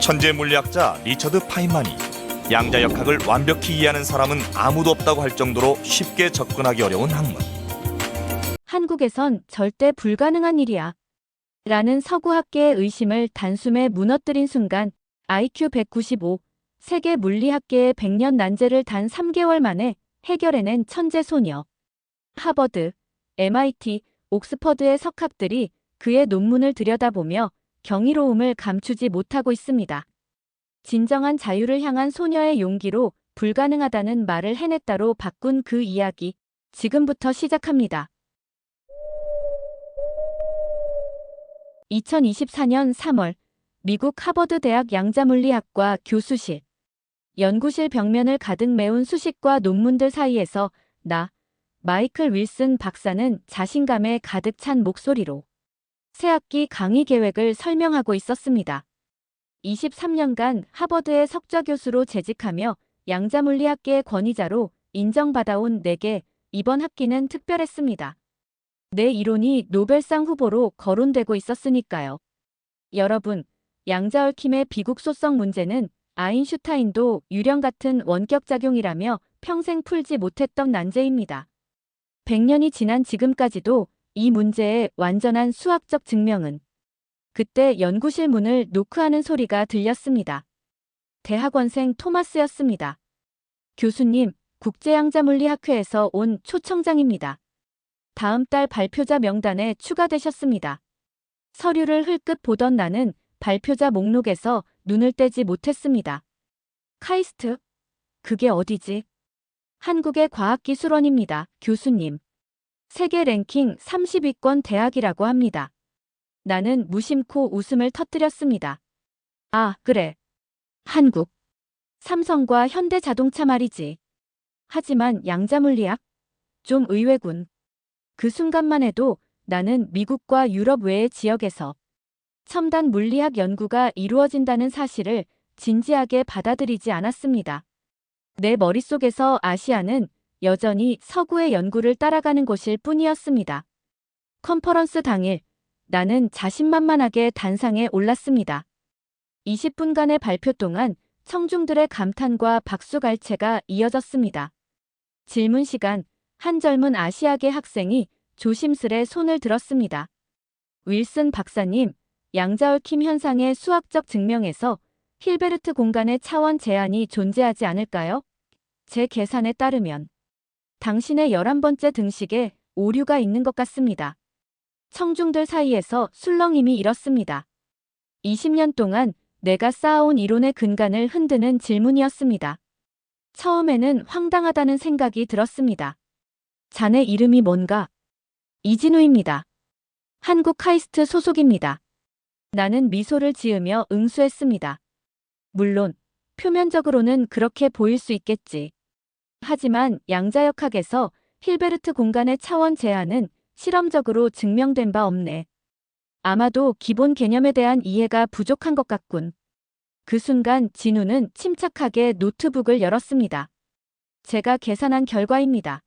천재 물리학자 리처드 파인만이 양자역학을 완벽히 이해하는 사람은 아무도 없다고 할 정도로 쉽게 접근하기 어려운 학문. 한국에선 절대 불가능한 일이야. 라는 서구학계의 의심을 단숨에 무너뜨린 순간 IQ 195, 세계 물리학계의 100년 난제를 단 3개월 만에 해결해낸 천재 소녀. 하버드, MIT, 옥스퍼드의 석학들이 그의 논문을 들여다보며 경이로움을 감추지 못하고 있습니다. 진정한 자유를 향한 소녀의 용기로 불가능하다는 말을 해냈다로 바꾼 그 이야기, 지금부터 시작합니다. 2024년 3월, 미국 하버드 대학 양자물리학과 교수실. 연구실 벽면을 가득 메운 수식과 논문들 사이에서 마이클 윌슨 박사는 자신감에 가득 찬 목소리로 새학기 강의 계획을 설명하고 있었습니다. 23년간 하버드의 석좌 교수로 재직하며 양자물리학계의 권위자로 인정받아온 내게 이번 학기는 특별했습니다. 내 이론이 노벨상 후보로 거론되고 있었으니까요. 여러분, 양자얽힘의 비국소성 문제는 아인슈타인도 유령 같은 원격작용이라며 평생 풀지 못했던 난제입니다. 100년이 지난 지금까지도 이 문제의 완전한 수학적 증명은 그때 연구실 문을 노크하는 소리가 들렸습니다. 대학원생 토마스였습니다. 교수님, 국제양자물리학회에서 온 초청장입니다. 다음 달 발표자 명단에 추가되셨습니다. 서류를 흘끗 보던 나는 발표자 목록에서 눈을 떼지 못했습니다. 카이스트? 그게 어디지? 한국의 과학기술원입니다, 교수님. 세계 랭킹 30위권 대학이라고 합니다. 나는 무심코 웃음을 터뜨렸습니다. 아, 그래. 한국. 삼성과 현대자동차 말이지. 하지만 양자물리학? 좀 의외군. 그 순간만 해도 나는 미국과 유럽 외의 지역에서 첨단 물리학 연구가 이루어진다는 사실을 진지하게 받아들이지 않았습니다. 내 머릿속에서 아시아는 여전히 서구의 연구를 따라가는 곳일 뿐이었습니다. 컨퍼런스 당일, 나는 자신만만하게 단상에 올랐습니다. 20분간의 발표 동안 청중들의 감탄과 박수갈채가 이어졌습니다. 질문 시간, 한 젊은 아시아계 학생이 조심스레 손을 들었습니다. 윌슨 박사님, 양자얽힘 현상의 수학적 증명에서 힐베르트 공간의 차원 제한이 존재하지 않을까요? 제 계산에 따르면 당신의 11번째 등식에 오류가 있는 것 같습니다. 청중들 사이에서 술렁임이 일었습니다. 20년 동안 내가 쌓아온 이론의 근간을 흔드는 질문이었습니다. 처음에는 황당하다는 생각이 들었습니다. 자네 이름이 뭔가? 이진우입니다. 한국 카이스트 소속입니다. 나는 미소를 지으며 응수했습니다. 물론 표면적으로는 그렇게 보일 수 있겠지. 하지만 양자역학에서 힐베르트 공간의 차원 제한은 실험적으로 증명된 바 없네. 아마도 기본 개념에 대한 이해가 부족한 것 같군. 그 순간 진우는 침착하게 노트북을 열었습니다. 제가 계산한 결과입니다.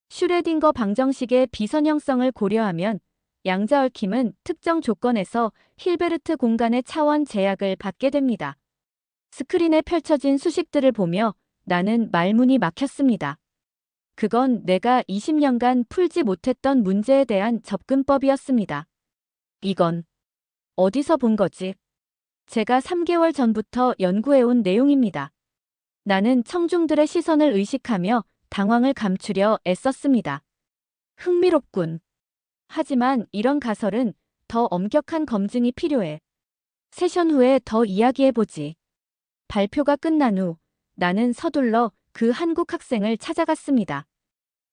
슈레딩거 방정식의 비선형성을 고려하면 양자얽힘은 특정 조건에서 힐베르트 공간의 차원 제약을 받게 됩니다. 스크린에 펼쳐진 수식들을 보며 나는 말문이 막혔습니다. 그건 내가 20년간 풀지 못했던 문제에 대한 접근법이었습니다. 이건 어디서 본 거지? 제가 3개월 전부터 연구해온 내용입니다. 나는 청중들의 시선을 의식하며 당황을 감추려 애썼습니다. 흥미롭군. 하지만 이런 가설은 더 엄격한 검증이 필요해. 세션 후에 더 이야기해보지. 발표가 끝난 후 나는 서둘러 그 한국 학생을 찾아갔습니다.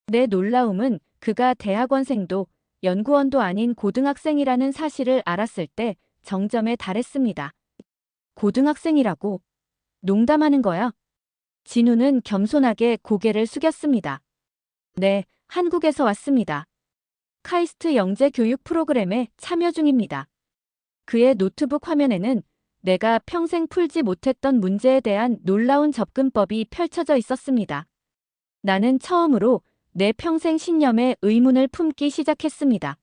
내 놀라움은 그가 대학원생도 연구원도 아닌 고등학생이라는 사실을 알았을 때 정점에 달했습니다. 고등학생이라고? 농담하는 거야? 진우는 겸손하게 고개를 숙였습니다. 네, 한국에서 왔습니다. 카이스트 영재 교육 프로그램에 참여 중입니다. 그의 노트북 화면에는 내가 평생 풀지 못했던 문제에 대한 놀라운 접근법이 펼쳐져 있었습니다. 나는 처음으로 내 평생 신념에 의문을 품기 시작했습니다.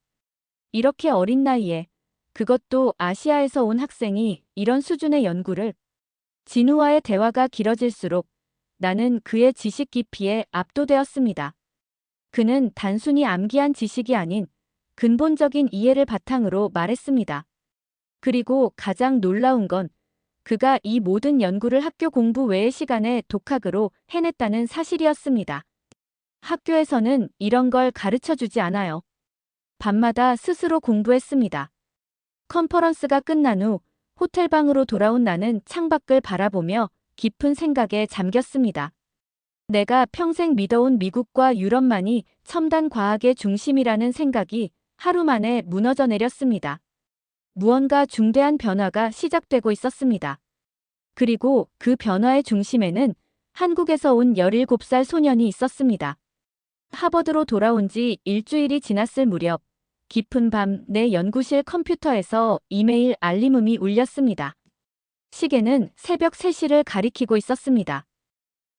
이렇게 어린 나이에 그것도 아시아에서 온 학생이 이런 수준의 연구를. 진우와의 대화가 길어질수록 나는 그의 지식 깊이에 압도되었습니다. 그는 단순히 암기한 지식이 아닌 근본적인 이해를 바탕으로 말했습니다. 그리고 가장 놀라운 건 그가 이 모든 연구를 학교 공부 외의 시간에 독학으로 해냈다는 사실이었습니다. 학교에서는 이런 걸 가르쳐 주지 않아요. 밤마다 스스로 공부했습니다. 컨퍼런스가 끝난 후 호텔방으로 돌아온 나는 창밖을 바라보며 깊은 생각에 잠겼습니다. 내가 평생 믿어온 미국과 유럽만이 첨단 과학의 중심이라는 생각이 하루 만에 무너져 내렸습니다. 무언가 중대한 변화가 시작되고 있었습니다. 그리고 그 변화의 중심에는 한국에서 온 17살 소년이 있었습니다. 하버드로 돌아온 지 일주일이 지났을 무렵 깊은 밤 내 연구실 컴퓨터에서 이메일 알림음이 울렸습니다. 시계는 새벽 3시를 가리키고 있었습니다.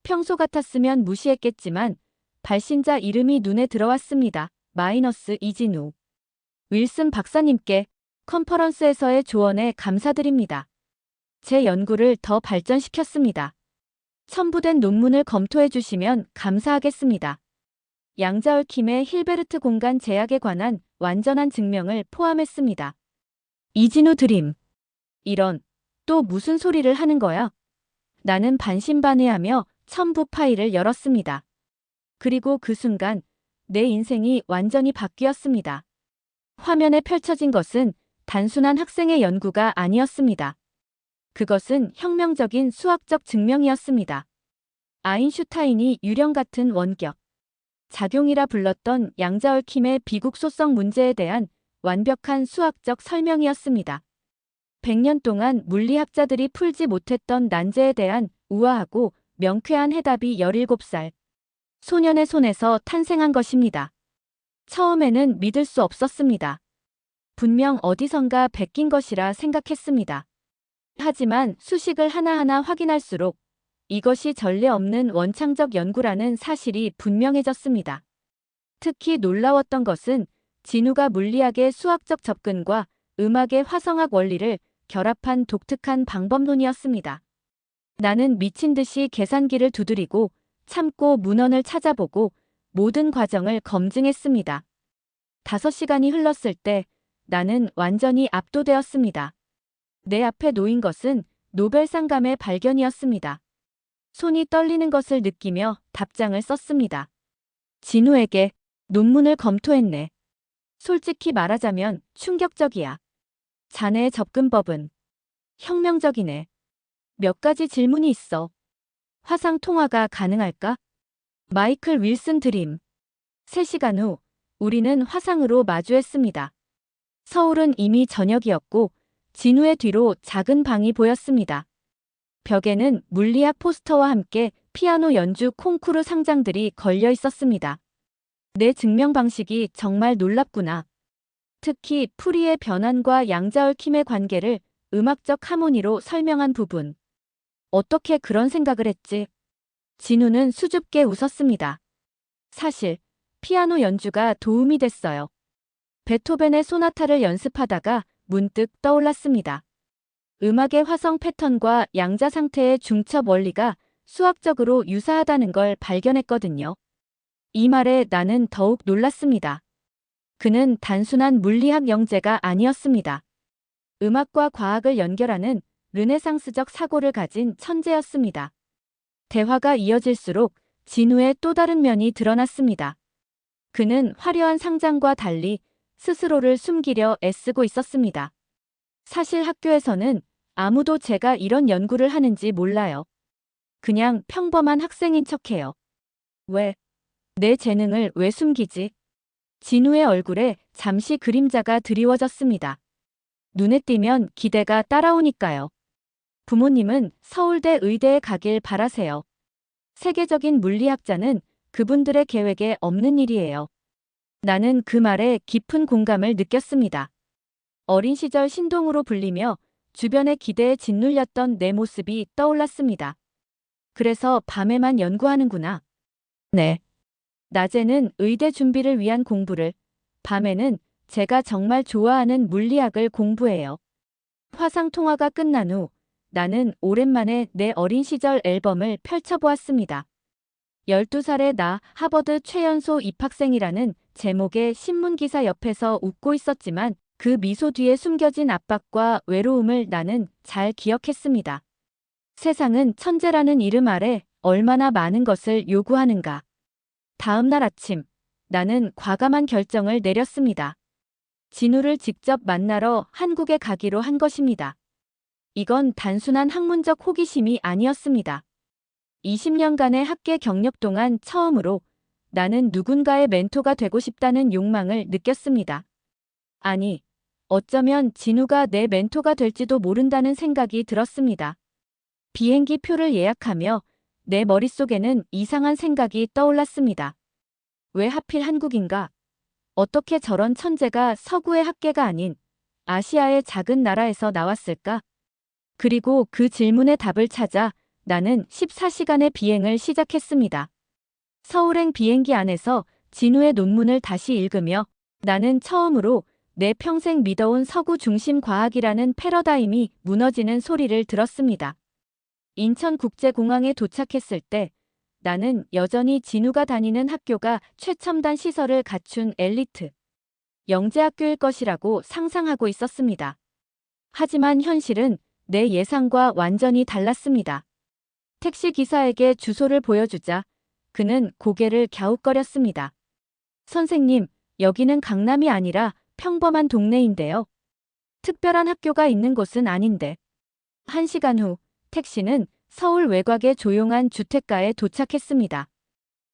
평소 같았으면 무시했겠지만 발신자 이름이 눈에 들어왔습니다. 마이너스 이진우. 윌슨 박사님께 컨퍼런스에서의 조언에 감사드립니다. 제 연구를 더 발전시켰습니다. 첨부된 논문을 검토해 주시면 감사하겠습니다. 양자얽힘의 힐베르트 공간 제약에 관한 완전한 증명을 포함했습니다. 이진우 드림. 이런, 또 무슨 소리를 하는 거야? 나는 반신반의하며 첨부 파일을 열었습니다. 그리고 그 순간 내 인생이 완전히 바뀌었습니다. 화면에 펼쳐진 것은 단순한 학생의 연구가 아니었습니다. 그것은 혁명적인 수학적 증명이었습니다. 아인슈타인이 유령 같은 원격, 작용이라 불렀던 양자얽힘의 비국소성 문제에 대한 완벽한 수학적 설명이었습니다. 100년 동안 물리학자들이 풀지 못했던 난제에 대한 우아하고 명쾌한 해답이 17살 소년의 손에서 탄생한 것입니다. 처음에는 믿을 수 없었습니다. 분명 어디선가 베낀 것이라 생각했습니다. 하지만 수식을 하나하나 확인할수록 이것이 전례 없는 원창적 연구라는 사실이 분명해졌습니다. 특히 놀라웠던 것은 진우가 물리학의 수학적 접근과 음악의 화성학 원리를 결합한 독특한 방법론이었습니다. 나는 미친 듯이 계산기를 두드리고 참고 문헌을 찾아보고 모든 과정을 검증했습니다. 5시간이 흘렀을 때 나는 완전히 압도되었습니다. 내 앞에 놓인 것은 노벨상감의 발견이었습니다. 손이 떨리는 것을 느끼며 답장을 썼습니다. 진우에게 논문을 검토했네. 솔직히 말하자면 충격적이야. 자네의 접근법은 혁명적이네. 몇 가지 질문이 있어. 화상 통화가 가능할까? 마이클 윌슨 드림. 3시간 후 우리는 화상으로 마주했습니다. 서울은 이미 저녁이었고 진우의 뒤로 작은 방이 보였습니다. 벽에는 물리학 포스터와 함께 피아노 연주 콩쿠르 상장들이 걸려 있었습니다. 내 증명 방식이 정말 놀랍구나. 특히 풀이의 변환과 양자얽힘의 관계를 음악적 하모니로 설명한 부분. 어떻게 그런 생각을 했지? 진우는 수줍게 웃었습니다. 사실 피아노 연주가 도움이 됐어요. 베토벤의 소나타를 연습하다가 문득 떠올랐습니다. 음악의 화성 패턴과 양자 상태의 중첩 원리가 수학적으로 유사하다는 걸 발견했거든요. 이 말에 나는 더욱 놀랐습니다. 그는 단순한 물리학 영재가 아니었습니다. 음악과 과학을 연결하는 르네상스적 사고를 가진 천재였습니다. 대화가 이어질수록 진우의 또 다른 면이 드러났습니다. 그는 화려한 상장과 달리 스스로를 숨기려 애쓰고 있었습니다. 사실 학교에서는 아무도 제가 이런 연구를 하는지 몰라요. 그냥 평범한 학생인 척해요. 왜? 내 재능을 왜 숨기지? 진우의 얼굴에 잠시 그림자가 드리워졌습니다. 눈에 띄면 기대가 따라오니까요. 부모님은 서울대 의대에 가길 바라세요. 세계적인 물리학자는 그분들의 계획에 없는 일이에요. 나는 그 말에 깊은 공감을 느꼈습니다. 어린 시절 신동으로 불리며 주변의 기대에 짓눌렸던 내 모습이 떠올랐습니다. 그래서 밤에만 연구하는구나. 네. 낮에는 의대 준비를 위한 공부를, 밤에는 제가 정말 좋아하는 물리학을 공부해요. 화상 통화가 끝난 후 나는 오랜만에 내 어린 시절 앨범을 펼쳐보았습니다. 12살의 나 하버드 최연소 입학생이라는 제목의 신문기사 옆에서 웃고 있었지만 그 미소 뒤에 숨겨진 압박과 외로움을 나는 잘 기억했습니다. 세상은 천재라는 이름 아래 얼마나 많은 것을 요구하는가. 다음 날 아침, 나는 과감한 결정을 내렸습니다. 진우를 직접 만나러 한국에 가기로 한 것입니다. 이건 단순한 학문적 호기심이 아니었습니다. 20년간의 학계 경력 동안 처음으로 나는 누군가의 멘토가 되고 싶다는 욕망을 느꼈습니다. 아니, 어쩌면 진우가 내 멘토가 될지도 모른다는 생각이 들었습니다. 비행기 표를 예약하며 내 머릿속에는 이상한 생각이 떠올랐습니다. 왜 하필 한국인가? 어떻게 저런 천재가 서구의 학계가 아닌 아시아의 작은 나라에서 나왔을까? 그리고 그 질문의 답을 찾아 나는 14시간의 비행을 시작했습니다. 서울행 비행기 안에서 진우의 논문을 다시 읽으며 나는 처음으로 내 평생 믿어온 서구 중심 과학이라는 패러다임이 무너지는 소리를 들었습니다. 인천국제공항에 도착했을 때 나는 여전히 진우가 다니는 학교가 최첨단 시설을 갖춘 엘리트 영재학교일 것이라고 상상하고 있었습니다. 하지만 현실은 내 예상과 완전히 달랐습니다. 택시 기사에게 주소를 보여주자 그는 고개를 갸웃거렸습니다. 선생님, 여기는 강남이 아니라 평범한 동네인데요. 특별한 학교가 있는 곳은 아닌데. 1시간 후 택시는 서울 외곽의 조용한 주택가에 도착했습니다.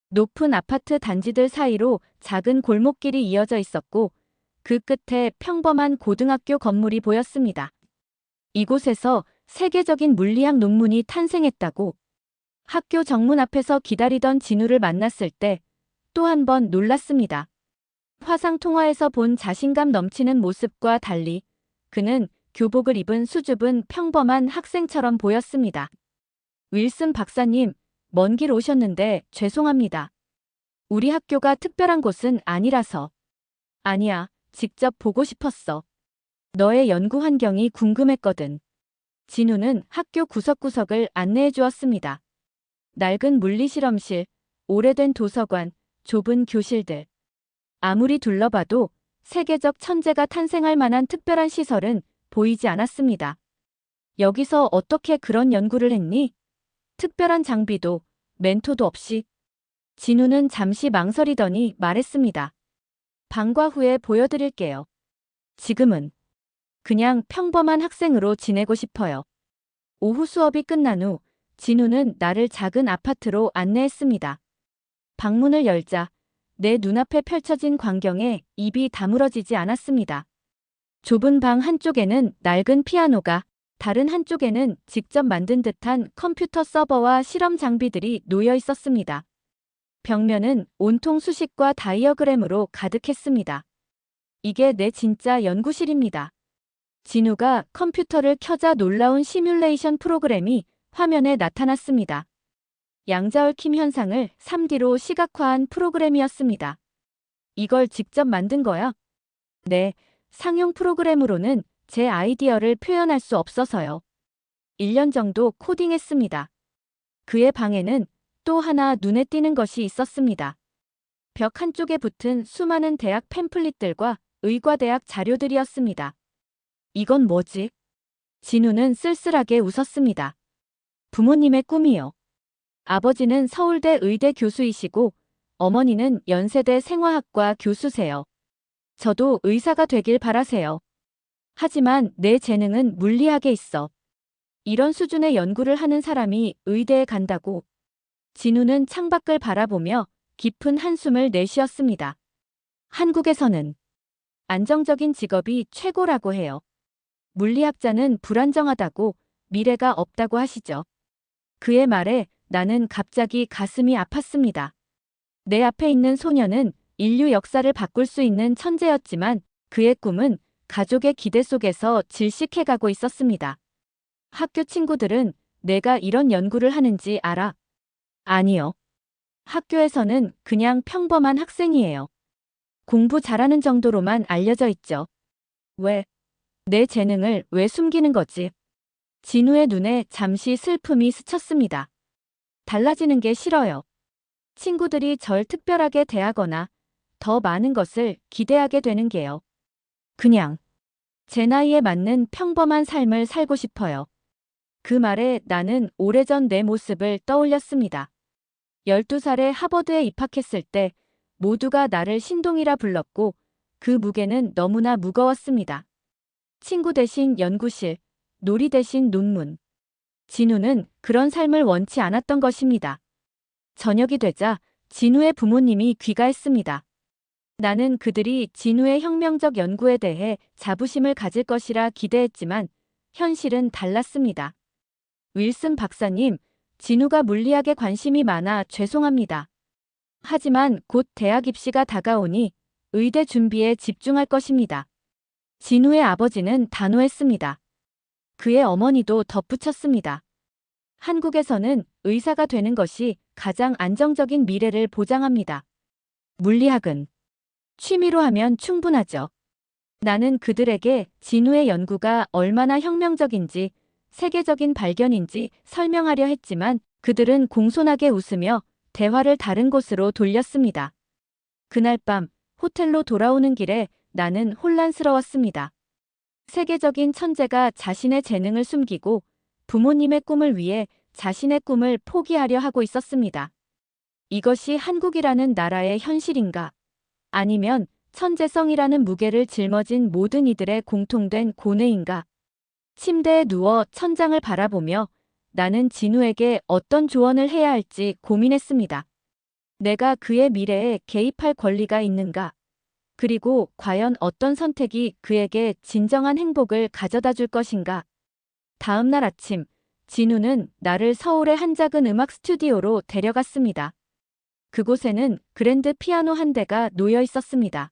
높은 아파트 단지들 사이로 작은 골목길이 이어져 있었고 그 끝에 평범한 고등학교 건물이 보였습니다. 이곳에서 세계적인 물리학 논문이 탄생했다고. 학교 정문 앞에서 기다리던 진우를 만났을 때 또 한 번 놀랐습니다. 화상 통화에서 본 자신감 넘치는 모습과 달리 그는 교복을 입은 수줍은 평범한 학생처럼 보였습니다. 윌슨 박사님, 먼 길 오셨는데 죄송합니다. 우리 학교가 특별한 곳은 아니라서. 아니야, 직접 보고 싶었어. 너의 연구 환경이 궁금했거든. 진우는 학교 구석구석을 안내해 주었습니다. 낡은 물리실험실, 오래된 도서관, 좁은 교실들. 아무리 둘러봐도 세계적 천재가 탄생할 만한 특별한 시설은 보이지 않았습니다. 여기서 어떻게 그런 연구를 했니? 특별한 장비도, 멘토도 없이. 진우는 잠시 망설이더니 말했습니다. 방과 후에 보여드릴게요. 지금은 그냥 평범한 학생으로 지내고 싶어요. 오후 수업이 끝난 후 진우는 나를 작은 아파트로 안내했습니다. 방문을 열자 내 눈앞에 펼쳐진 광경에 입이 다물어지지 않았습니다. 좁은 방 한쪽에는 낡은 피아노가, 다른 한쪽에는 직접 만든 듯한 컴퓨터 서버와 실험 장비들이 놓여 있었습니다. 벽면은 온통 수식과 다이어그램으로 가득했습니다. 이게 내 진짜 연구실입니다. 진우가 컴퓨터를 켜자 놀라운 시뮬레이션 프로그램이 화면에 나타났습니다. 양자얽힘 현상을 3D로 시각화한 프로그램이었습니다. 이걸 직접 만든 거야? 네, 상용 프로그램으로는 제 아이디어를 표현할 수 없어서요. 1년 정도 코딩했습니다. 그의 방에는 또 하나 눈에 띄는 것이 있었습니다. 벽 한쪽에 붙은 수많은 대학 팸플릿들과 의과대학 자료들이었습니다. 이건 뭐지? 진우는 쓸쓸하게 웃었습니다. 부모님의 꿈이요. 아버지는 서울대 의대 교수이시고 어머니는 연세대 생화학과 교수세요. 저도 의사가 되길 바라세요. 하지만 내 재능은 물리학에 있어. 이런 수준의 연구를 하는 사람이 의대에 간다고. 진우는 창밖을 바라보며 깊은 한숨을 내쉬었습니다. 한국에서는 안정적인 직업이 최고라고 해요. 물리학자는 불안정하다고, 미래가 없다고 하시죠. 그의 말에 나는 갑자기 가슴이 아팠습니다. 내 앞에 있는 소녀는 인류 역사를 바꿀 수 있는 천재였지만 그의 꿈은 가족의 기대 속에서 질식해가고 있었습니다. 학교 친구들은 내가 이런 연구를 하는지 알아? 아니요. 학교에서는 그냥 평범한 학생이에요. 공부 잘하는 정도로만 알려져 있죠. 왜? 내 재능을 왜 숨기는 거지? 진우의 눈에 잠시 슬픔이 스쳤습니다. 달라지는 게 싫어요. 친구들이 절 특별하게 대하거나 더 많은 것을 기대하게 되는 게요. 그냥 제 나이에 맞는 평범한 삶을 살고 싶어요. 그 말에 나는 오래전 내 모습을 떠올렸습니다. 12살에 하버드에 입학했을 때 모두가 나를 신동이라 불렀고 그 무게는 너무나 무거웠습니다. 친구 대신 연구실, 놀이 대신 논문. 진우는 그런 삶을 원치 않았던 것입니다. 저녁이 되자 진우의 부모님이 귀가했습니다. 나는 그들이 진우의 혁명적 연구에 대해 자부심을 가질 것이라 기대했지만 현실은 달랐습니다. 윌슨 박사님, 진우가 물리학에 관심이 많아 죄송합니다. 하지만 곧 대학 입시가 다가오니 의대 준비에 집중할 것입니다. 진우의 아버지는 단호했습니다. 그의 어머니도 덧붙였습니다. 한국에서는 의사가 되는 것이 가장 안정적인 미래를 보장합니다. 물리학은 취미로 하면 충분하죠. 나는 그들에게 진우의 연구가 얼마나 혁명적인지, 세계적인 발견인지 설명하려 했지만 그들은 공손하게 웃으며 대화를 다른 곳으로 돌렸습니다. 그날 밤 호텔로 돌아오는 길에 나는 혼란스러웠습니다. 세계적인 천재가 자신의 재능을 숨기고 부모님의 꿈을 위해 자신의 꿈을 포기하려 하고 있었습니다. 이것이 한국이라는 나라의 현실인가? 아니면 천재성이라는 무게를 짊어진 모든 이들의 공통된 고뇌인가? 침대에 누워 천장을 바라보며 나는 진우에게 어떤 조언을 해야 할지 고민했습니다. 내가 그의 미래에 개입할 권리가 있는가? 그리고 과연 어떤 선택이 그에게 진정한 행복을 가져다 줄 것인가? 다음 날 아침, 진우는 나를 서울의 한 작은 음악 스튜디오로 데려갔습니다. 그곳에는 그랜드 피아노 한 대가 놓여 있었습니다.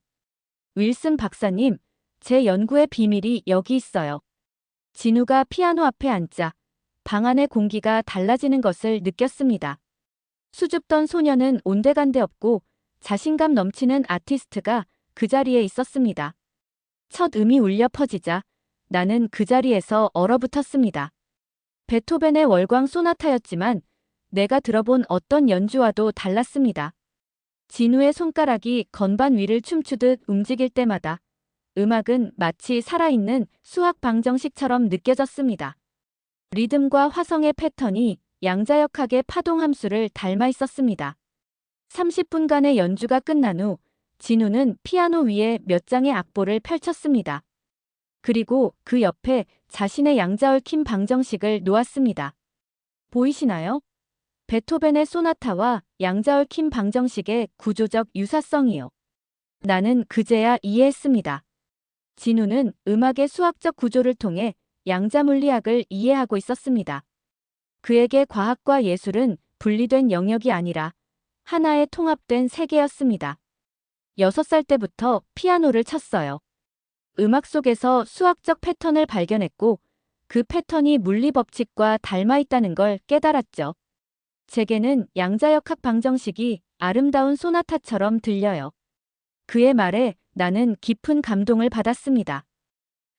윌슨 박사님, 제 연구의 비밀이 여기 있어요. 진우가 피아노 앞에 앉자 방 안의 공기가 달라지는 것을 느꼈습니다. 수줍던 소녀는 온데간데 없고 자신감 넘치는 아티스트가 그 자리에 있었습니다. 첫 음이 울려 퍼지자 나는 그 자리에서 얼어붙었습니다. 베토벤의 월광 소나타였지만 내가 들어본 어떤 연주와도 달랐습니다. 진우의 손가락이 건반 위를 춤추듯 움직일 때마다 음악은 마치 살아있는 수학 방정식처럼 느껴졌습니다. 리듬과 화성의 패턴이 양자역학의 파동 함수를 닮아 있었습니다. 30분간의 연주가 끝난 후 진우는 피아노 위에 몇 장의 악보를 펼쳤습니다. 그리고 그 옆에 자신의 양자얽힌 방정식을 놓았습니다. 보이시나요? 베토벤의 소나타와 양자얽힌 방정식의 구조적 유사성이요. 나는 그제야 이해했습니다. 진우는 음악의 수학적 구조를 통해 양자물리학을 이해하고 있었습니다. 그에게 과학과 예술은 분리된 영역이 아니라 하나의 통합된 세계였습니다. 6살 때부터 피아노를 쳤어요. 음악 속에서 수학적 패턴을 발견했고 그 패턴이 물리 법칙과 닮아 있다는 걸 깨달았죠. 제게는 양자역학 방정식이 아름다운 소나타처럼 들려요. 그의 말에 나는 깊은 감동을 받았습니다.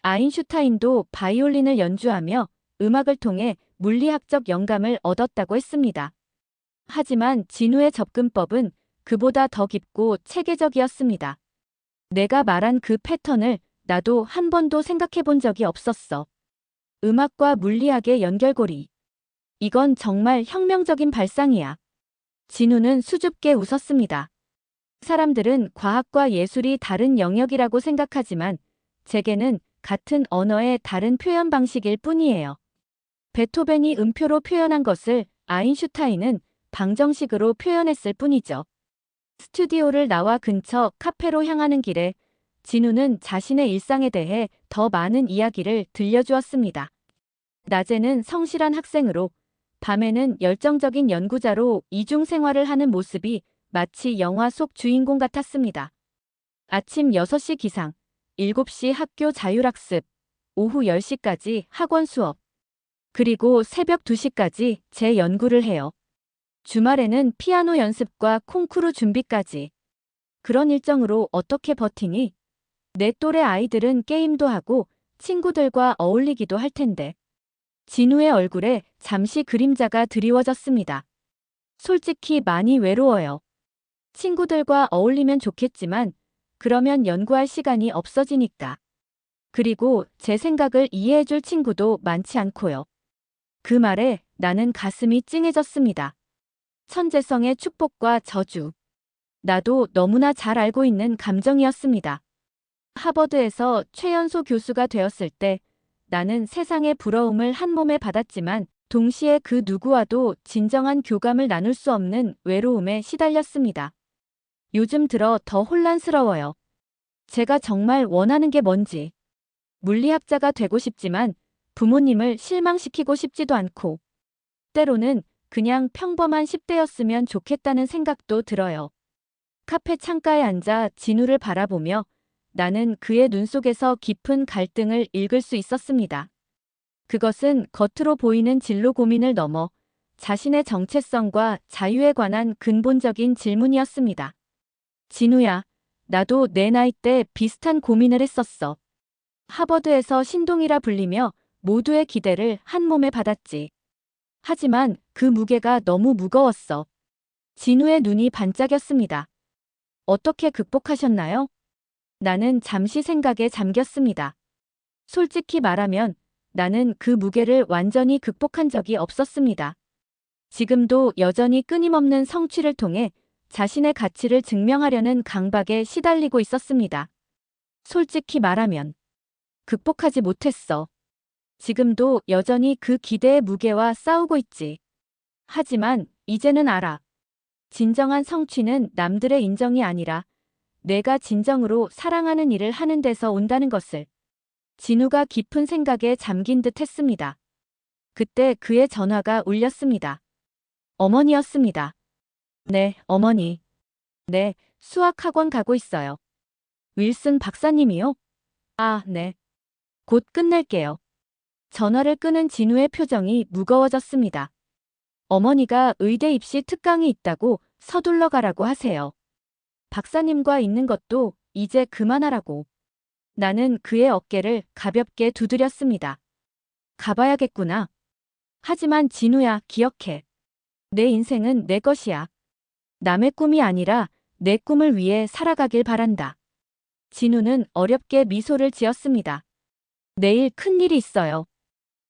아인슈타인도 바이올린을 연주하며 음악을 통해 물리학적 영감을 얻었다고 했습니다. 하지만 진우의 접근법은 그보다 더 깊고 체계적이었습니다. 내가 말한 그 패턴을 나도 한 번도 생각해 본 적이 없었어. 음악과 물리학의 연결고리. 이건 정말 혁명적인 발상이야. 진우는 수줍게 웃었습니다. 사람들은 과학과 예술이 다른 영역이라고 생각하지만 제게는 같은 언어의 다른 표현 방식일 뿐이에요. 베토벤이 음표로 표현한 것을 아인슈타인은 방정식으로 표현했을 뿐이죠. 스튜디오를 나와 근처 카페로 향하는 길에 진우는 자신의 일상에 대해 더 많은 이야기를 들려주었습니다. 낮에는 성실한 학생으로, 밤에는 열정적인 연구자로 이중 생활을 하는 모습이 마치 영화 속 주인공 같았습니다. 아침 6시 기상, 7시 학교 자율학습, 오후 10시까지 학원 수업, 그리고 새벽 2시까지 제 연구를 해요. 주말에는 피아노 연습과 콩쿠르 준비까지. 그런 일정으로 어떻게 버티니? 내 또래 아이들은 게임도 하고 친구들과 어울리기도 할 텐데. 진우의 얼굴에 잠시 그림자가 드리워졌습니다. 솔직히 많이 외로워요. 친구들과 어울리면 좋겠지만 그러면 연구할 시간이 없어지니까. 그리고 제 생각을 이해해줄 친구도 많지 않고요. 그 말에 나는 가슴이 찡해졌습니다. 천재성의 축복과 저주. 나도 너무나 잘 알고 있는 감정이었습니다. 하버드에서 최연소 교수가 되었을 때 나는 세상의 부러움을 한 몸에 받았지만 동시에 그 누구와도 진정한 교감을 나눌 수 없는 외로움에 시달렸습니다. 요즘 들어 더 혼란스러워요. 제가 정말 원하는 게 뭔지. 물리학자가 되고 싶지만 부모님을 실망시키고 싶지도 않고 때로는 그냥 평범한 10대였으면 좋겠다는 생각도 들어요. 카페 창가에 앉아 진우를 바라보며 나는 그의 눈 속에서 깊은 갈등을 읽을 수 있었습니다. 그것은 겉으로 보이는 진로 고민을 넘어 자신의 정체성과 자유에 관한 근본적인 질문이었습니다. 진우야, 나도 내 나이 때 비슷한 고민을 했었어. 하버드에서 신동이라 불리며 모두의 기대를 한 몸에 받았지. 하지만 그 무게가 너무 무거웠어. 진우의 눈이 반짝였습니다. 어떻게 극복하셨나요? 나는 잠시 생각에 잠겼습니다. 솔직히 말하면 나는 그 무게를 완전히 극복한 적이 없었습니다. 지금도 여전히 끊임없는 성취를 통해 자신의 가치를 증명하려는 강박에 시달리고 있었습니다. 솔직히 말하면 극복하지 못했어. 지금도 여전히 그 기대의 무게와 싸우고 있지. 하지만 이제는 알아. 진정한 성취는 남들의 인정이 아니라 내가 진정으로 사랑하는 일을 하는 데서 온다는 것을. 진우가 깊은 생각에 잠긴 듯 했습니다. 그때 그의 전화가 울렸습니다. 어머니였습니다. 네, 어머니. 네, 수학학원 가고 있어요. 윌슨 박사님이요? 아, 네. 곧 끝낼게요. 전화를 끄는 진우의 표정이 무거워졌습니다. 어머니가 의대 입시 특강이 있다고 서둘러 가라고 하세요. 박사님과 있는 것도 이제 그만하라고. 나는 그의 어깨를 가볍게 두드렸습니다. 가봐야겠구나. 하지만 진우야, 기억해. 내 인생은 내 것이야. 남의 꿈이 아니라 내 꿈을 위해 살아가길 바란다. 진우는 어렵게 미소를 지었습니다. 내일 큰일이 있어요.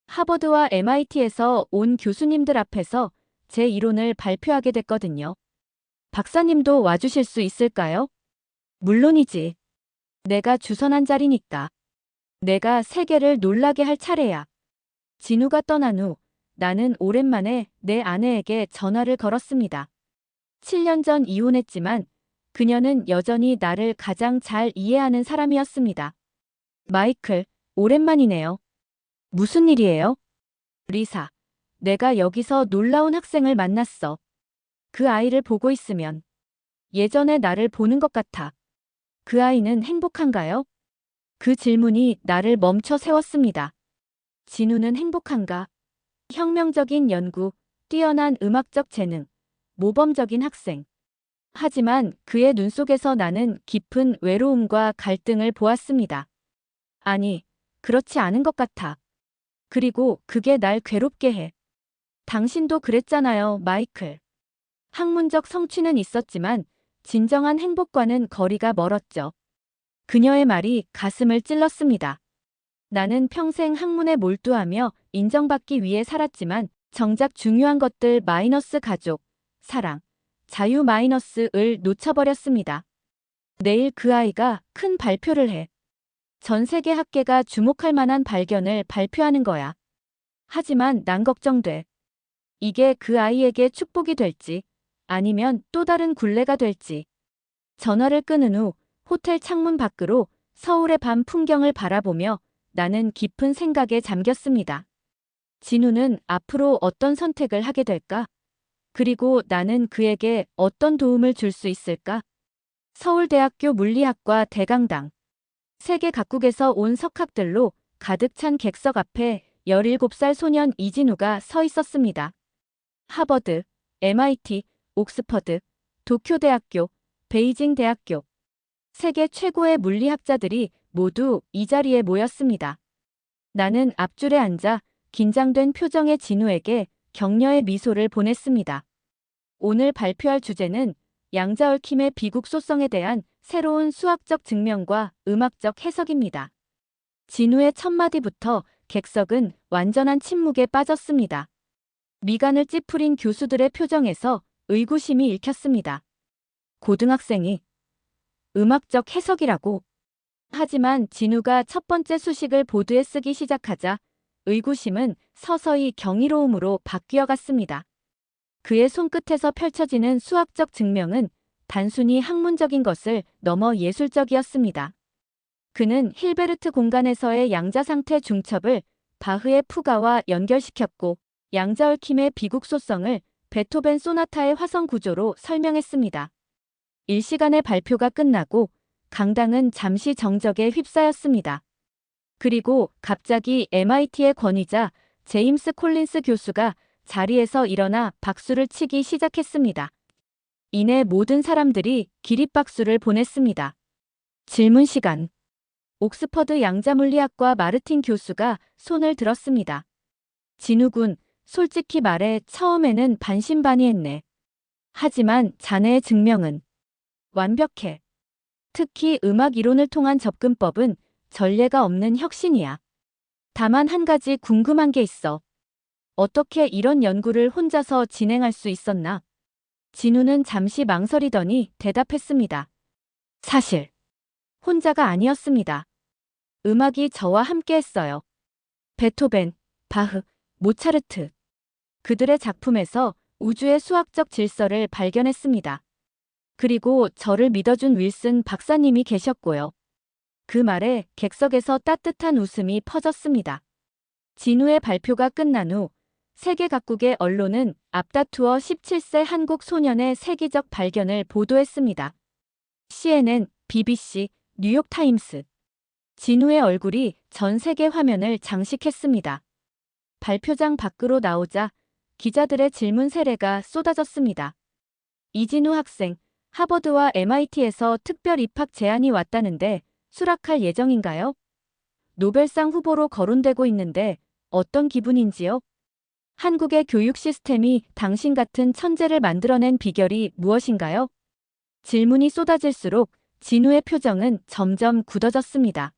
하버드와 MIT에서 온 교수님들 앞에서 제 이론을 발표하게 됐거든요. 박사님도 와주실 수 있을까요? 물론이지. 내가 주선한 자리니까. 내가 세계를 놀라게 할 차례야. 진우가 떠난 후 나는 오랜만에 내 아내에게 전화를 걸었습니다. 7년 전 이혼했지만 그녀는 여전히 나를 가장 잘 이해하는 사람이었습니다. 마이클, 오랜만이네요. 무슨 일이에요? 리사, 내가 여기서 놀라운 학생을 만났어. 그 아이를 보고 있으면 예전에 나를 보는 것 같아. 그 아이는 행복한가요? 그 질문이 나를 멈춰 세웠습니다. 진우는 행복한가? 혁명적인 연구, 뛰어난 음악적 재능, 모범적인 학생. 하지만 그의 눈 속에서 나는 깊은 외로움과 갈등을 보았습니다. 아니, 그렇지 않은 것 같아. 그리고 그게 날 괴롭게 해. 당신도 그랬잖아요, 마이클. 학문적 성취는 있었지만 진정한 행복과는 거리가 멀었죠. 그녀의 말이 가슴을 찔렀습니다. 나는 평생 학문에 몰두하며 인정받기 위해 살았지만 정작 중요한 것들 마이너스 가족, 사랑, 자유 마이너스를 놓쳐버렸습니다. 내일 그 아이가 큰 발표를 해. 전 세계 학계가 주목할 만한 발견을 발표하는 거야. 하지만 난 걱정돼. 이게 그 아이에게 축복이 될지 아니면 또 다른 굴레가 될지. 전화를 끊은 후 호텔 창문 밖으로 서울의 밤 풍경을 바라보며 나는 깊은 생각에 잠겼습니다. 진우는 앞으로 어떤 선택을 하게 될까? 그리고 나는 그에게 어떤 도움을 줄 수 있을까? 서울대학교 물리학과 대강당. 세계 각국에서 온 석학들로 가득 찬 객석 앞에 17살 소년 이진우가 서 있었습니다. 하버드, MIT, 옥스퍼드, 도쿄대학교, 베이징 대학교. 세계 최고의 물리학자들이 모두 이 자리에 모였습니다. 나는 앞줄에 앉아 긴장된 표정의 진우에게 격려의 미소를 보냈습니다. 오늘 발표할 주제는 양자얽힘의 비국소성에 대한 새로운 수학적 증명과 음악적 해석입니다. 진우의 첫 마디부터 객석은 완전한 침묵에 빠졌습니다. 미간을 찌푸린 교수들의 표정에서 의구심이 읽혔습니다. 고등학생이 음악적 해석이라고. 하지만 진우가 첫 번째 수식을 보드에 쓰기 시작하자 의구심은 서서히 경이로움으로 바뀌어갔습니다. 그의 손끝에서 펼쳐지는 수학적 증명은 단순히 학문적인 것을 넘어 예술적이었습니다. 그는 힐베르트 공간에서의 양자상태 중첩을 바흐의 푸가와 연결시켰고 양자얽힘의 비국소성을 베토벤 소나타의 화성 구조로 설명했습니다. 일시간의 발표가 끝나고 강당은 잠시 정적에 휩싸였습니다. 그리고 갑자기 MIT의 권위자 제임스 콜린스 교수가 자리에서 일어나 박수를 치기 시작했습니다. 이내 모든 사람들이 기립박수를 보냈습니다. 질문 시간. 옥스퍼드 양자물리학과 마르틴 교수가 손을 들었습니다. 진우군, 솔직히 말해 처음에는 반신반의했네. 하지만 자네의 증명은 완벽해. 특히 음악 이론을 통한 접근법은 전례가 없는 혁신이야. 다만 한 가지 궁금한 게 있어. 어떻게 이런 연구를 혼자서 진행할 수 있었나? 진우는 잠시 망설이더니 대답했습니다. 사실 혼자가 아니었습니다. 음악이 저와 함께 했어요. 베토벤, 바흐, 모차르트. 그들의 작품에서 우주의 수학적 질서를 발견했습니다. 그리고 저를 믿어준 윌슨 박사님이 계셨고요. 그 말에 객석에서 따뜻한 웃음이 퍼졌습니다. 진우의 발표가 끝난 후 세계 각국의 언론은 앞다투어 17세 한국 소년의 세계적 발견을 보도했습니다. CNN, BBC, 뉴욕타임스. 진우의 얼굴이 전 세계 화면을 장식했습니다. 발표장 밖으로 나오자 기자들의 질문 세례가 쏟아졌습니다. 이진우 학생, 하버드와 MIT에서 특별 입학 제안이 왔다는데 수락할 예정인가요? 노벨상 후보로 거론되고 있는데 어떤 기분인지요? 한국의 교육 시스템이 당신 같은 천재를 만들어낸 비결이 무엇인가요? 질문이 쏟아질수록 진우의 표정은 점점 굳어졌습니다.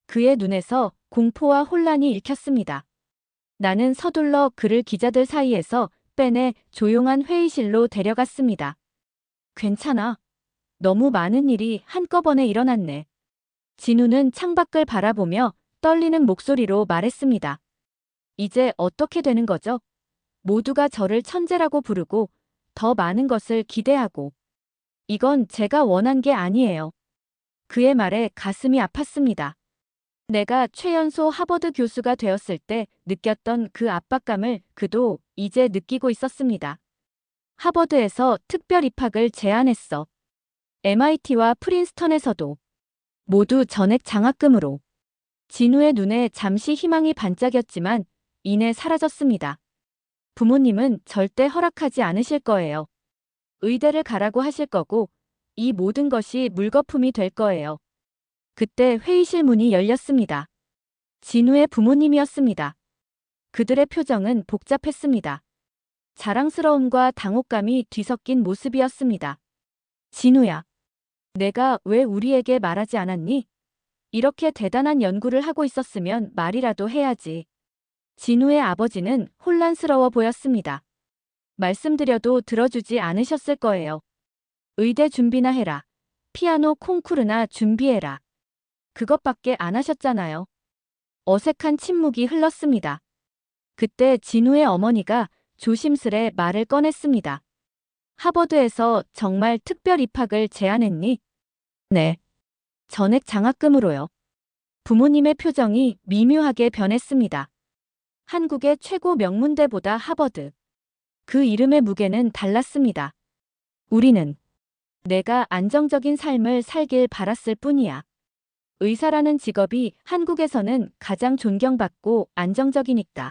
그의 눈에서 공포와 혼란이 읽혔습니다. 나는 서둘러 그를 기자들 사이에서 빼내 조용한 회의실로 데려갔습니다. 괜찮아. 너무 많은 일이 한꺼번에 일어났네. 진우는 창밖을 바라보며 떨리는 목소리로 말했습니다. 이제 어떻게 되는 거죠? 모두가 저를 천재라고 부르고 더 많은 것을 기대하고. 이건 제가 원한 게 아니에요. 그의 말에 가슴이 아팠습니다. 내가 최연소 하버드 교수가 되었을 때 느꼈던 그 압박감을 그도 이제 느끼고 있었습니다. 하버드에서 특별 입학을 제안했어. MIT와 프린스턴에서도. 모두 전액 장학금으로. 진우의 눈에 잠시 희망이 반짝였지만 이내 사라졌습니다. 부모님은 절대 허락하지 않으실 거예요. 의대를 가라고 하실 거고 이 모든 것이 물거품이 될 거예요. 그때 회의실 문이 열렸습니다. 진우의 부모님이었습니다. 그들의 표정은 복잡했습니다. 자랑스러움과 당혹감이 뒤섞인 모습이었습니다. 진우야, 내가 왜 우리에게 말하지 않았니? 이렇게 대단한 연구를 하고 있었으면 말이라도 해야지. 진우의 아버지는 혼란스러워 보였습니다. 말씀드려도 들어주지 않으셨을 거예요. 의대 준비나 해라. 피아노 콩쿠르나 준비해라. 그것밖에 안 하셨잖아요. 어색한 침묵이 흘렀습니다. 그때 진우의 어머니가 조심스레 말을 꺼냈습니다. 하버드에서 정말 특별 입학을 제안했니? 네. 전액 장학금으로요. 부모님의 표정이 미묘하게 변했습니다. 한국의 최고 명문대보다 하버드. 그 이름의 무게는 달랐습니다. 우리는 내가 안정적인 삶을 살길 바랐을 뿐이야. 의사라는 직업이 한국에서는 가장 존경받고 안정적이니까.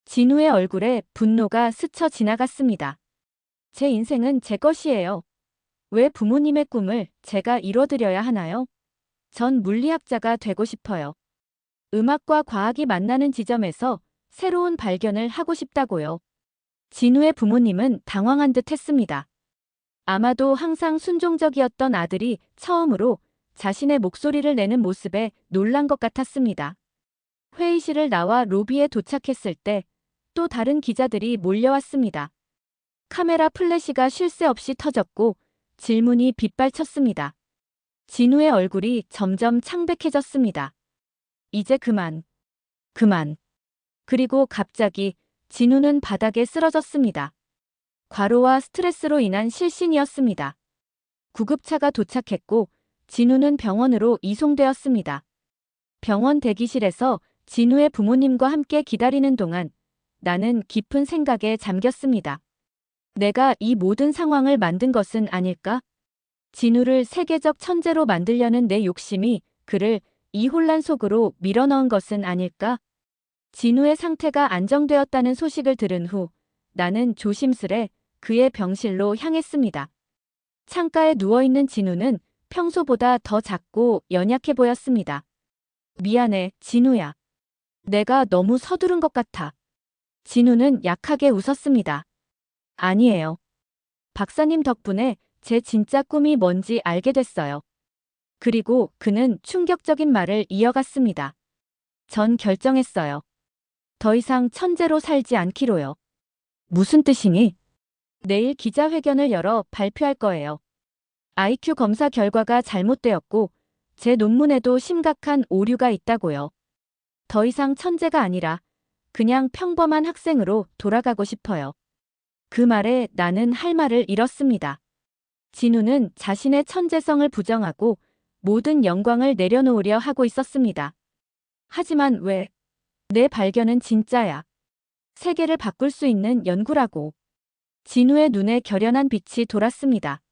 진우의 얼굴에 분노가 스쳐 지나갔습니다. 제 인생은 제 것이에요. 왜 부모님의 꿈을 제가 이뤄드려야 하나요? 전 물리학자가 되고 싶어요. 음악과 과학이 만나는 지점에서 새로운 발견을 하고 싶다고요. 진우의 부모님은 당황한 듯 했습니다. 아마도 항상 순종적이었던 아들이 처음으로 자신의 목소리를 내는 모습에 놀란 것 같았습니다. 회의실을 나와 로비에 도착했을 때 또 다른 기자들이 몰려왔습니다. 카메라 플래시가 쉴 새 없이 터졌고 질문이 빗발쳤습니다. 진우의 얼굴이 점점 창백해졌습니다. 이제 그만. 그만. 그리고 갑자기 진우는 바닥에 쓰러졌습니다. 과로와 스트레스로 인한 실신이었습니다. 구급차가 도착했고 진우는 병원으로 이송되었습니다. 병원 대기실에서 진우의 부모님과 함께 기다리는 동안 나는 깊은 생각에 잠겼습니다. 내가 이 모든 상황을 만든 것은 아닐까? 진우를 세계적 천재로 만들려는 내 욕심이 그를 이 혼란 속으로 밀어넣은 것은 아닐까? 진우의 상태가 안정되었다는 소식을 들은 후 나는 조심스레 그의 병실로 향했습니다. 창가에 누워있는 진우는 평소보다 더 작고 연약해 보였습니다. 미안해, 진우야. 내가 너무 서두른 것 같아. 진우는 약하게 웃었습니다. 아니에요. 박사님 덕분에 제 진짜 꿈이 뭔지 알게 됐어요. 그리고 그는 충격적인 말을 이어갔습니다. 전 결정했어요. 더 이상 천재로 살지 않기로요. 무슨 뜻이니? 내일 기자회견을 열어 발표할 거예요. IQ 검사 결과가 잘못되었고 제 논문에도 심각한 오류가 있다고요. 더 이상 천재가 아니라 그냥 평범한 학생으로 돌아가고 싶어요. 그 말에 나는 할 말을 잃었습니다. 진우는 자신의 천재성을 부정하고 모든 영광을 내려놓으려 하고 있었습니다. 하지만 왜? 내 발견은 진짜야. 세계를 바꿀 수 있는 연구라고. 진우의 눈에 결연한 빛이 돌았습니다.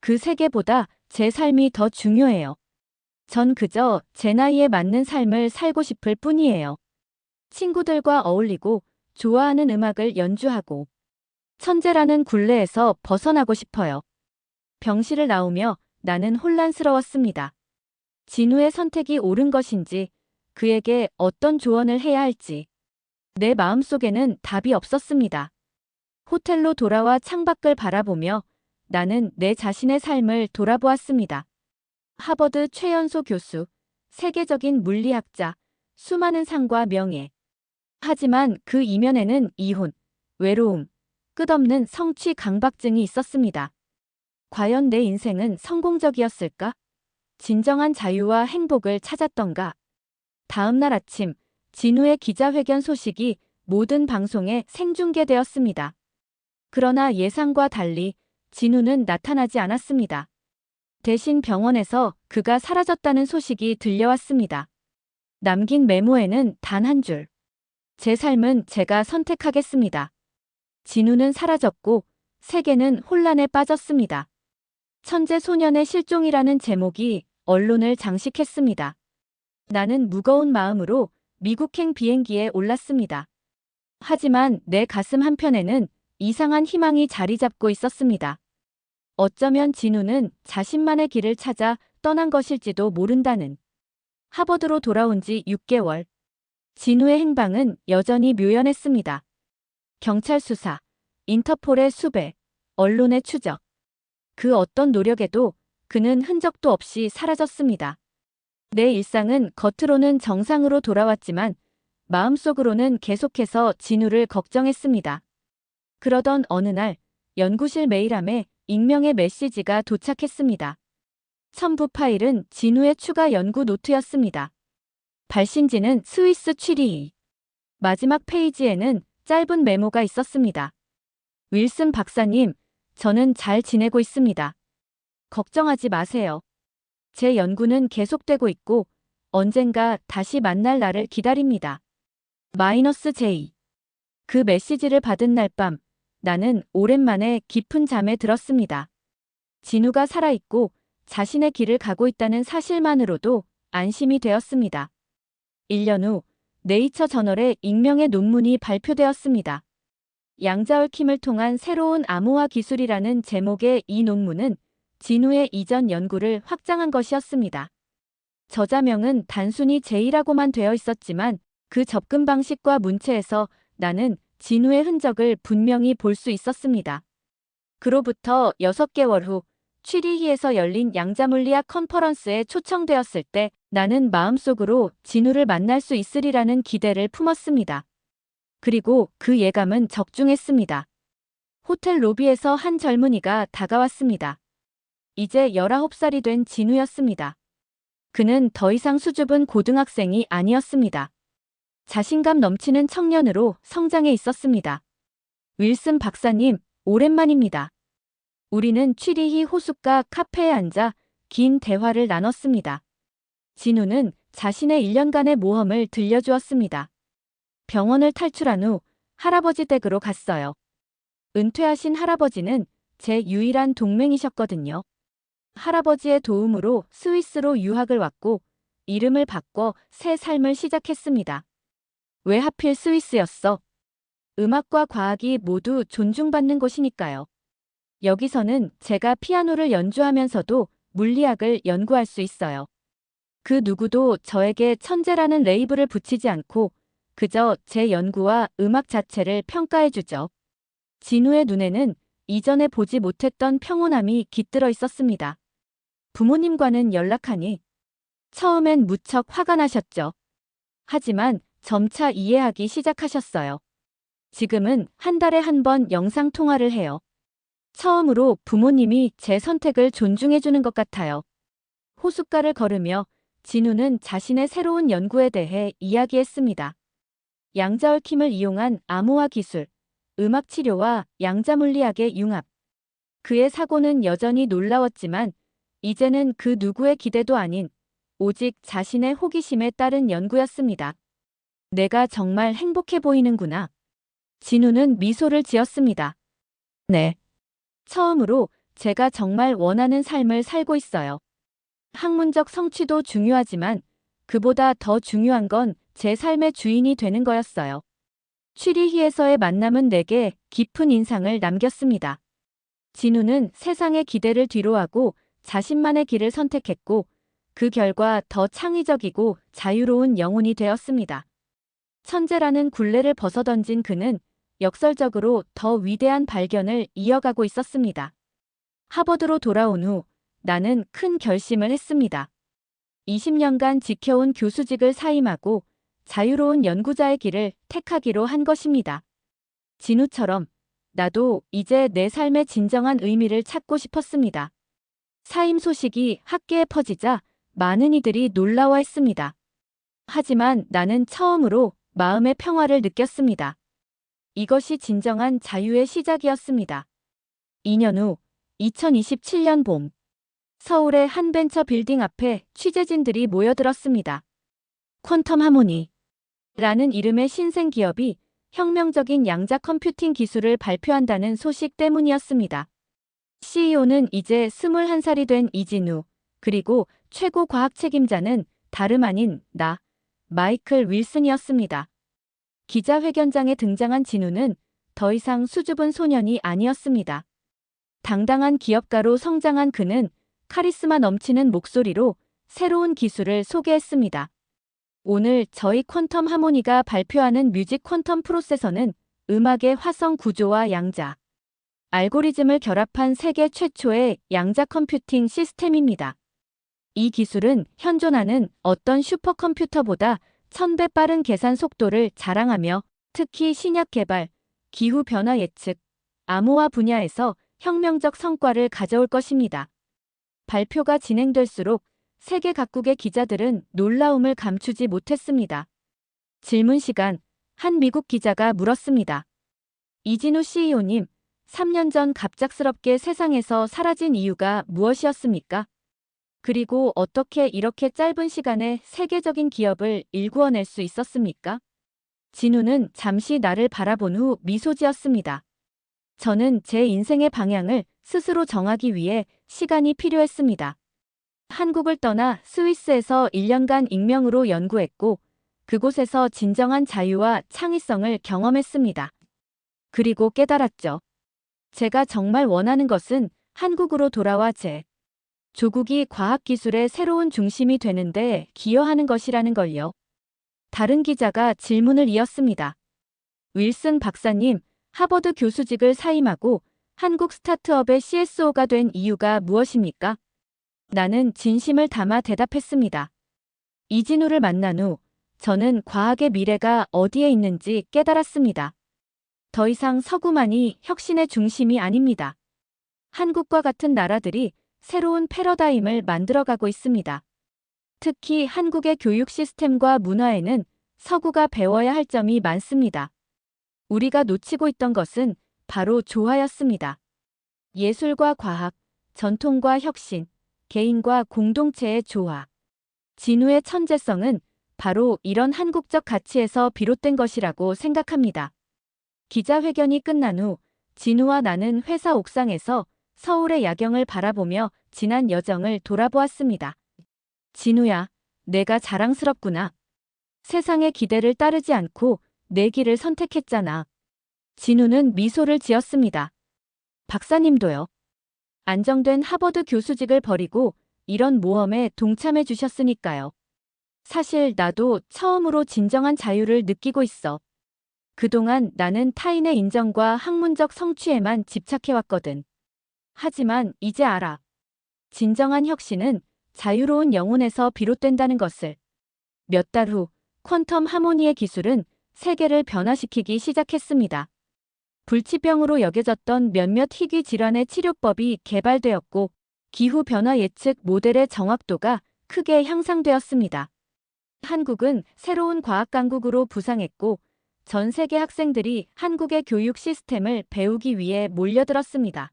그 세계보다 제 삶이 더 중요해요. 전 그저 제 나이에 맞는 삶을 살고 싶을 뿐이에요. 친구들과 어울리고 좋아하는 음악을 연주하고 천재라는 굴레에서 벗어나고 싶어요. 병실을 나오며 나는 혼란스러웠습니다. 진우의 선택이 옳은 것인지 그에게 어떤 조언을 해야 할지 내 마음속에는 답이 없었습니다. 호텔로 돌아와 창밖을 바라보며 나는 내 자신의 삶을 돌아보았습니다. 하버드 최연소 교수, 세계적인 물리학자, 수많은 상과 명예. 하지만 그 이면에는 이혼, 외로움, 끝없는 성취 강박증이 있었습니다. 과연 내 인생은 성공적이었을까? 진정한 자유와 행복을 찾았던가? 다음 날 아침, 진우의 기자회견 소식이 모든 방송에 생중계되었습니다. 그러나 예상과 달리 진우는 나타나지 않았습니다. 대신 병원에서 그가 사라졌다는 소식이 들려왔습니다. 남긴 메모에는 단 한 줄. 제 삶은 제가 선택하겠습니다. 진우는 사라졌고 세계는 혼란에 빠졌습니다. 천재 소년의 실종이라는 제목이 언론을 장식했습니다. 나는 무거운 마음으로 미국행 비행기에 올랐습니다. 하지만 내 가슴 한편에는 이상한 희망이 자리 잡고 있었습니다. 어쩌면 진우는 자신만의 길을 찾아 떠난 것일지도 모른다는. 하버드로 돌아온 지 6개월. 진우의 행방은 여전히 묘연했습니다. 경찰 수사, 인터폴의 수배, 언론의 추적. 그 어떤 노력에도 그는 흔적도 없이 사라졌습니다. 내 일상은 겉으로는 정상으로 돌아왔지만 마음속으로는 계속해서 진우를 걱정했습니다. 그러던 어느 날 연구실 메일함에 익명의 메시지가 도착했습니다. 첨부 파일은 진우의 추가 연구 노트였습니다. 발신지는 스위스 취리히. 마지막 페이지에는 짧은 메모가 있었습니다. 윌슨 박사님, 저는 잘 지내고 있습니다. 걱정하지 마세요. 제 연구는 계속되고 있고 언젠가 다시 만날 날을 기다립니다. -J. 그 메시지를 받은 날 밤 나는 오랜만에 깊은 잠에 들었습니다. 진우가 살아있고 자신의 길을 가고 있다는 사실만으로도 안심이 되었습니다. 1년 후 네이처 저널에 익명의 논문이 발표되었습니다. 양자얽힘을 통한 새로운 암호화 기술이라는 제목의 이 논문은 진우의 이전 연구를 확장한 것이었습니다. 저자명은 단순히 제이라고만 되어 있었지만 그 접근 방식과 문체에서 나는 진우의 흔적을 분명히 볼 수 있었습니다. 그로부터 6개월 후 취리히에서 열린 양자물리학 컨퍼런스에 초청되었을 때 나는 마음속으로 진우를 만날 수 있으리라는 기대를 품었습니다. 그리고 그 예감은 적중했습니다. 호텔 로비에서 한 젊은이가 다가왔습니다. 이제 19살이 된 진우였습니다. 그는 더 이상 수줍은 고등학생이 아니었습니다. 자신감 넘치는 청년으로 성장해 있었습니다. 윌슨 박사님, 오랜만입니다. 우리는 취리히 호숫가 카페에 앉아 긴 대화를 나눴습니다. 진우는 자신의 1년간의 모험을 들려주었습니다. 병원을 탈출한 후 할아버지 댁으로 갔어요. 은퇴하신 할아버지는 제 유일한 동맹이셨거든요. 할아버지의 도움으로 스위스로 유학을 왔고 이름을 바꿔 새 삶을 시작했습니다. 왜 하필 스위스였어? 음악과 과학이 모두 존중받는 곳이니까요. 여기서는 제가 피아노를 연주하면서도 물리학을 연구할 수 있어요. 그 누구도 저에게 천재라는 레이블을 붙이지 않고 그저 제 연구와 음악 자체를 평가해주죠. 진우의 눈에는 이전에 보지 못했던 평온함이 깃들어 있었습니다. 부모님과는 연락하니? 처음엔 무척 화가 나셨죠. 하지만 점차 이해하기 시작하셨어요. 지금은 한 달에 한 번 영상통화를 해요. 처음으로 부모님이 제 선택을 존중해주는 것 같아요. 호숫가를 걸으며 진우는 자신의 새로운 연구에 대해 이야기했습니다. 양자얽힘을 이용한 암호화 기술, 음악 치료와 양자물리학의 융합. 그의 사고는 여전히 놀라웠지만 이제는 그 누구의 기대도 아닌 오직 자신의 호기심에 따른 연구였습니다. 내가 정말 행복해 보이는구나. 진우는 미소를 지었습니다. 네. 처음으로 제가 정말 원하는 삶을 살고 있어요. 학문적 성취도 중요하지만 그보다 더 중요한 건 제 삶의 주인이 되는 거였어요. 취리히에서의 만남은 내게 깊은 인상을 남겼습니다. 진우는 세상의 기대를 뒤로하고 자신만의 길을 선택했고 그 결과 더 창의적이고 자유로운 영혼이 되었습니다. 천재라는 굴레를 벗어던진 그는 역설적으로 더 위대한 발견을 이어가고 있었습니다. 하버드로 돌아온 후 나는 큰 결심을 했습니다. 20년간 지켜온 교수직을 사임하고 자유로운 연구자의 길을 택하기로 한 것입니다. 진우처럼 나도 이제 내 삶의 진정한 의미를 찾고 싶었습니다. 사임 소식이 학계에 퍼지자 많은 이들이 놀라워했습니다. 하지만 나는 처음으로 마음의 평화를 느꼈습니다. 이것이 진정한 자유의 시작이었습니다. 2년 후 2027년 봄 서울의 한 벤처 빌딩 앞에 취재진들이 모여들었습니다. 퀀텀 하모니라는 이름의 신생 기업이 혁명적인 양자 컴퓨팅 기술을 발표한다는 소식 때문이었습니다. CEO는 이제 21살이 된 이진우, 그리고 최고 과학 책임자는 다름 아닌 나, 마이클 윌슨이었습니다. 기자회견장에 등장한 진우는 더 이상 수줍은 소년이 아니었습니다. 당당한 기업가로 성장한 그는 카리스마 넘치는 목소리로 새로운 기술을 소개했습니다. 오늘 저희 퀀텀 하모니가 발표하는 뮤직 퀀텀 프로세서는 음악의 화성 구조와 양자, 알고리즘을 결합한 세계 최초의 양자 컴퓨팅 시스템입니다. 이 기술은 현존하는 어떤 슈퍼컴퓨터보다 1000배 빠른 계산 속도를 자랑하며 특히 신약 개발, 기후 변화 예측, 암호화 분야에서 혁명적 성과를 가져올 것입니다. 발표가 진행될수록 세계 각국의 기자들은 놀라움을 감추지 못했습니다. 질문 시간, 한 미국 기자가 물었습니다. 이진우 CEO님, 3년 전 갑작스럽게 세상에서 사라진 이유가 무엇이었습니까? 그리고 어떻게 이렇게 짧은 시간에 세계적인 기업을 일구어낼 수 있었습니까? 진우는 잠시 나를 바라본 후 미소 지었습니다. 저는 제 인생의 방향을 스스로 정하기 위해 시간이 필요했습니다. 한국을 떠나 스위스에서 1년간 익명으로 연구했고 그곳에서 진정한 자유와 창의성을 경험했습니다. 그리고 깨달았죠. 제가 정말 원하는 것은 한국으로 돌아와 제 조국이 과학기술의 새로운 중심이 되는데 기여하는 것이라는 걸요. 다른 기자가 질문을 이었습니다. 윌슨 박사님, 하버드 교수직을 사임하고 한국 스타트업의 CSO가 된 이유가 무엇입니까? 나는 진심을 담아 대답했습니다. 이진우를 만난 후 저는 과학의 미래가 어디에 있는지 깨달았습니다. 더 이상 서구만이 혁신의 중심이 아닙니다. 한국과 같은 나라들이 새로운 패러다임을 만들어가고 있습니다. 특히 한국의 교육 시스템과 문화에는 서구가 배워야 할 점이 많습니다. 우리가 놓치고 있던 것은 바로 조화였습니다. 예술과 과학, 전통과 혁신, 개인과 공동체의 조화. 진우의 천재성은 바로 이런 한국적 가치에서 비롯된 것이라고 생각합니다. 기자회견이 끝난 후 진우와 나는 회사 옥상에서 서울의 야경을 바라보며 지난 여정을 돌아보았습니다. 진우야, 내가 자랑스럽구나. 세상의 기대를 따르지 않고 내 길을 선택했잖아. 진우는 미소를 지었습니다. 박사님도요. 안정된 하버드 교수직을 버리고 이런 모험에 동참해 주셨으니까요. 사실 나도 처음으로 진정한 자유를 느끼고 있어. 그동안 나는 타인의 인정과 학문적 성취에만 집착해왔거든. 하지만 이제 알아. 진정한 혁신은 자유로운 영혼에서 비롯된다는 것을. 몇 달 후 퀀텀 하모니의 기술은 세계를 변화시키기 시작했습니다. 불치병으로 여겨졌던 몇몇 희귀 질환의 치료법이 개발되었고 기후변화 예측 모델의 정확도가 크게 향상되었습니다. 한국은 새로운 과학 강국으로 부상했고 전 세계 학생들이 한국의 교육 시스템을 배우기 위해 몰려들었습니다.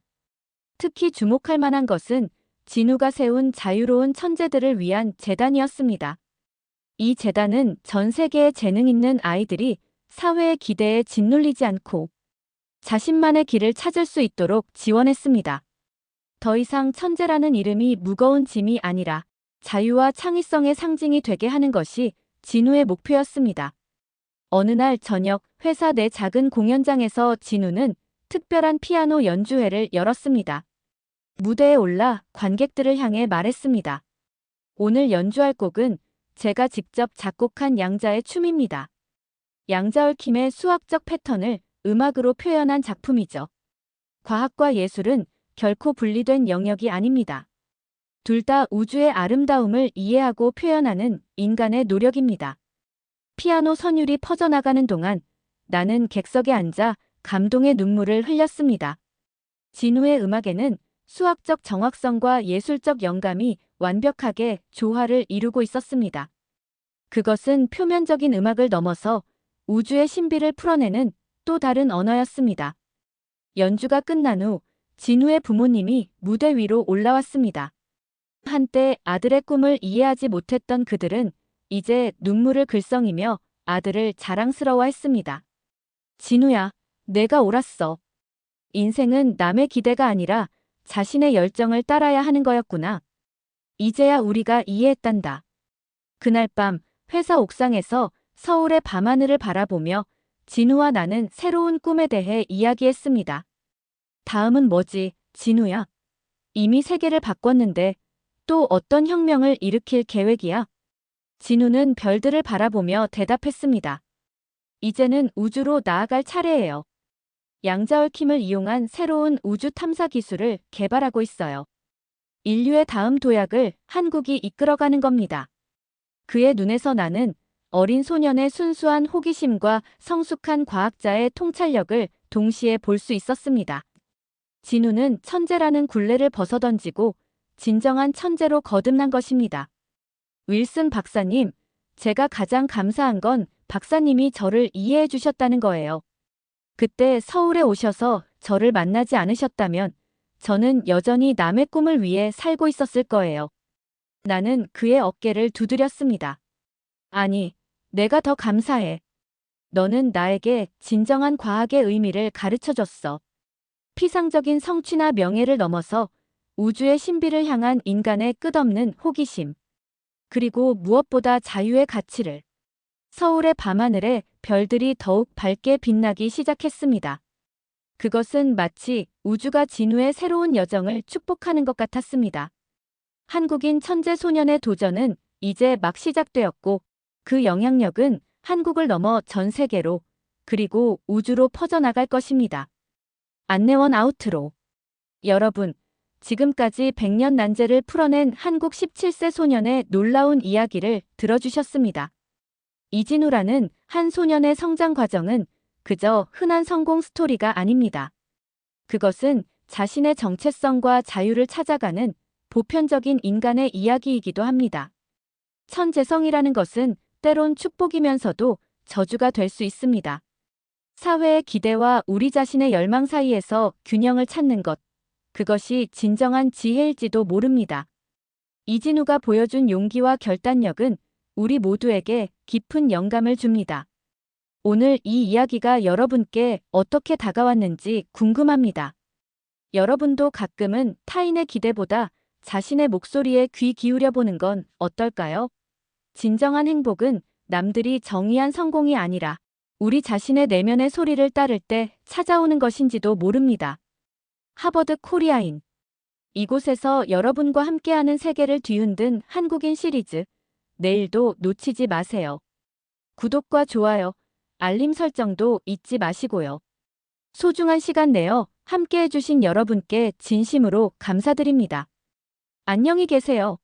특히 주목할 만한 것은 진우가 세운 자유로운 천재들을 위한 재단이었습니다. 이 재단은 전 세계의 재능 있는 아이들이 사회의 기대에 짓눌리지 않고 자신만의 길을 찾을 수 있도록 지원했습니다. 더 이상 천재라는 이름이 무거운 짐이 아니라 자유와 창의성의 상징이 되게 하는 것이 진우의 목표였습니다. 어느 날 저녁 회사 내 작은 공연장에서 진우는 특별한 피아노 연주회를 열었습니다. 무대에 올라 관객들을 향해 말했습니다. 오늘 연주할 곡은 제가 직접 작곡한 양자의 춤입니다. 양자얽힘의 수학적 패턴을 음악으로 표현한 작품이죠. 과학과 예술은 결코 분리된 영역이 아닙니다. 둘 다 우주의 아름다움을 이해하고 표현하는 인간의 노력입니다. 피아노 선율이 퍼져나가는 동안 나는 객석에 앉아 감동의 눈물을 흘렸습니다. 진우의 음악에는 수학적 정확성과 예술적 영감이 완벽하게 조화를 이루고 있었습니다. 그것은 표면적인 음악을 넘어서 우주의 신비를 풀어내는 또 다른 언어였습니다. 연주가 끝난 후 진우의 부모님이 무대 위로 올라왔습니다. 한때 아들의 꿈을 이해하지 못했던 그들은 이제 눈물을 글썽이며 아들을 자랑스러워했습니다. 진우야, 내가 옳았어. 인생은 남의 기대가 아니라 자신의 열정을 따라야 하는 거였구나. 이제야 우리가 이해했단다. 그날 밤 회사 옥상에서 서울의 밤하늘을 바라보며 진우와 나는 새로운 꿈에 대해 이야기했습니다. 다음은 뭐지, 진우야? 이미 세계를 바꿨는데 또 어떤 혁명을 일으킬 계획이야? 진우는 별들을 바라보며 대답했습니다. 이제는 우주로 나아갈 차례예요. 양자얽힘을 이용한 새로운 우주 탐사 기술을 개발하고 있어요. 인류의 다음 도약을 한국이 이끌어가는 겁니다. 그의 눈에서 나는 어린 소년의 순수한 호기심과 성숙한 과학자의 통찰력을 동시에 볼 수 있었습니다. 진우는 천재라는 굴레를 벗어던지고 진정한 천재로 거듭난 것입니다. 윌슨 박사님, 제가 가장 감사한 건 박사님이 저를 이해해 주셨다는 거예요. 그때 서울에 오셔서 저를 만나지 않으셨다면 저는 여전히 남의 꿈을 위해 살고 있었을 거예요. 나는 그의 어깨를 두드렸습니다. 아니, 내가 더 감사해. 너는 나에게 진정한 과학의 의미를 가르쳐줬어. 피상적인 성취나 명예를 넘어서 우주의 신비를 향한 인간의 끝없는 호기심. 그리고 무엇보다 자유의 가치를. 서울의 밤하늘에 별들이 더욱 밝게 빛나기 시작했습니다. 그것은 마치 우주가 진우의 새로운 여정을 축복하는 것 같았습니다. 한국인 천재 소년의 도전은 이제 막 시작되었고 그 영향력은 한국을 넘어 전 세계로 그리고 우주로 퍼져나갈 것입니다. 안내원 아우트로. 여러분, 지금까지 100년 난제를 풀어낸 한국 17세 소년의 놀라운 이야기를 들어주셨습니다. 이진우라는 한 소년의 성장 과정은 그저 흔한 성공 스토리가 아닙니다. 그것은 자신의 정체성과 자유를 찾아가는 보편적인 인간의 이야기이기도 합니다. 천재성이라는 것은 때론 축복이면서도 저주가 될 수 있습니다. 사회의 기대와 우리 자신의 열망 사이에서 균형을 찾는 것, 그것이 진정한 지혜일지도 모릅니다. 이진우가 보여준 용기와 결단력은 우리 모두에게 깊은 영감을 줍니다. 오늘 이 이야기가 여러분께 어떻게 다가왔는지 궁금합니다. 여러분도 가끔은 타인의 기대보다 자신의 목소리에 귀 기울여 보는 건 어떨까요? 진정한 행복은 남들이 정의한 성공이 아니라 우리 자신의 내면의 소리를 따를 때 찾아오는 것인지도 모릅니다. 하버드 코리아인. 이곳에서 여러분과 함께하는 세계를 뒤흔든 한국인 시리즈. 내일도 놓치지 마세요. 구독과 좋아요, 알림 설정도 잊지 마시고요. 소중한 시간 내어 함께해 주신 여러분께 진심으로 감사드립니다. 안녕히 계세요.